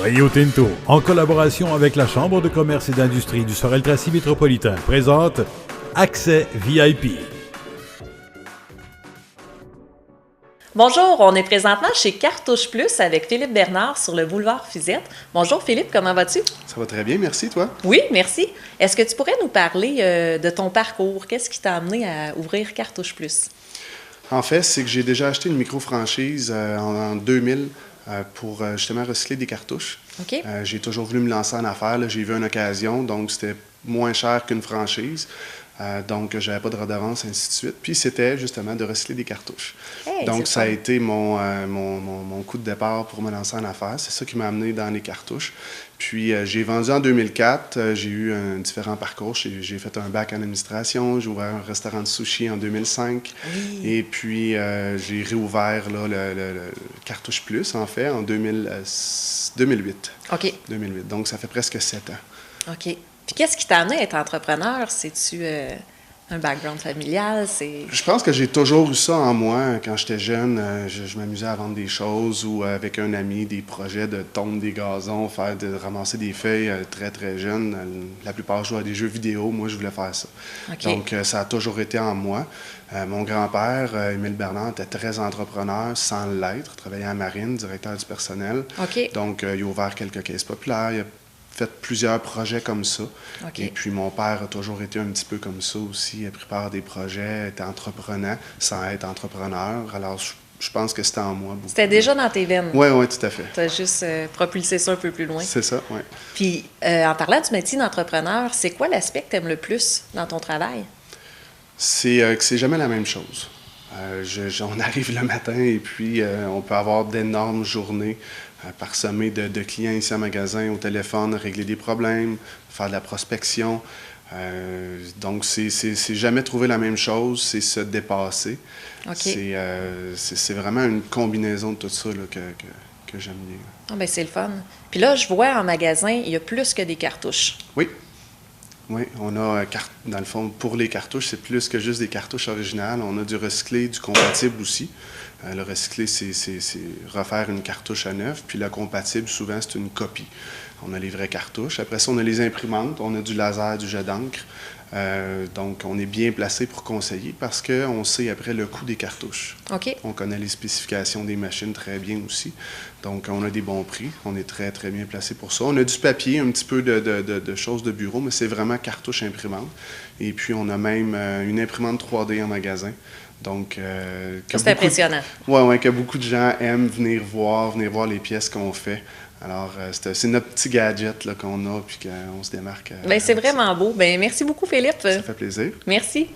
Rio Tinto, en collaboration avec la Chambre de commerce et d'industrie du Sorel-Tracy métropolitain, présente Accès VIP. Bonjour, on est présentement chez Cartouche Plus avec Philippe Bernard sur le boulevard Fizette. Bonjour Philippe, comment vas-tu? Ça va très bien, merci, toi? Oui, merci. Est-ce que tu pourrais nous parler de ton parcours? Qu'est-ce qui t'a amené à ouvrir Cartouche Plus? En fait, c'est que j'ai déjà acheté une micro-franchise en 2000 pour justement recycler des cartouches. OK. J'ai toujours voulu me lancer en affaires, là. J'ai vu une occasion, donc c'était moins cher qu'une franchise. Donc, j'avais pas de redevance, ainsi de suite. Puis, c'était justement de recycler des cartouches. Hey, donc, ça a fun. été mon coup de départ pour me lancer en affaires. C'est ça qui m'a amené dans les cartouches. Puis, j'ai vendu en 2004. J'ai eu un différent parcours. J'ai fait un bac en administration. J'ai ouvert un restaurant de sushi en 2005. Oui. Et puis, j'ai réouvert là, le Cartouche Plus, en fait, en 2008. OK. 2008. Donc, ça fait presque 7 ans. OK. Puis qu'est-ce qui t'a amené à être entrepreneur? C'est-tu un background familial? Je pense que j'ai toujours eu ça en moi. Quand j'étais jeune, je m'amusais à vendre des choses ou avec un ami, des projets de tondre des gazons, ramasser des feuilles très, très jeune. La plupart jouaient à des jeux vidéo. Moi, je voulais faire ça. OK. Donc, ça a toujours été en moi. Mon grand-père, Émile Bernard, était très entrepreneur sans l'être. Il travaillait à la marine, directeur du personnel. OK. Donc, il a ouvert quelques caisses populaires. Il a fait plusieurs projets comme ça. OK. Et puis, mon père a toujours été un petit peu comme ça aussi. Il a pris part à des projets, était entreprenant sans être entrepreneur. Alors, je pense que c'était en moi beaucoup. C'était déjà dans tes veines. Oui, oui, tout à fait. Tu as juste propulsé ça un peu plus loin. C'est ça, oui. Puis, en parlant du métier d'entrepreneur, c'est quoi l'aspect que tu aimes le plus dans ton travail? C'est que c'est jamais la même chose. On arrive le matin et puis on peut avoir d'énormes journées parsemées de clients ici au magasin, au téléphone, régler des problèmes, faire de la prospection. Donc, c'est jamais trouver la même chose, c'est se dépasser. OK. C'est vraiment une combinaison de tout ça là, que j'aime bien. Ah ben c'est le fun. Puis là, je vois en magasin, il y a plus que des cartouches. Oui. Oui, on a, dans le fond, pour les cartouches, c'est plus que juste des cartouches originales. On a du recyclé, du compatible aussi. Le recyclé, c'est refaire une cartouche à neuf. Puis le compatible, souvent, c'est une copie. On a les vraies cartouches. Après ça, on a les imprimantes. On a du laser, du jet d'encre. Donc, on est bien placé pour conseiller parce qu'on sait après le coût des cartouches. OK. On connaît les spécifications des machines très bien aussi. Donc, on a des bons prix. On est très, très bien placé pour ça. On a du papier, un petit peu de choses de bureau, mais c'est vraiment cartouche imprimante. Et puis, on a même une imprimante 3D en magasin. Donc, c'est impressionnant. Oui, que beaucoup de gens aiment venir voir les pièces qu'on fait. Alors, c'est notre petit gadget là, qu'on a puis qu'on se démarque. Bien, c'est vraiment beau. Bien, merci beaucoup, Philippe. Ça fait plaisir. Merci.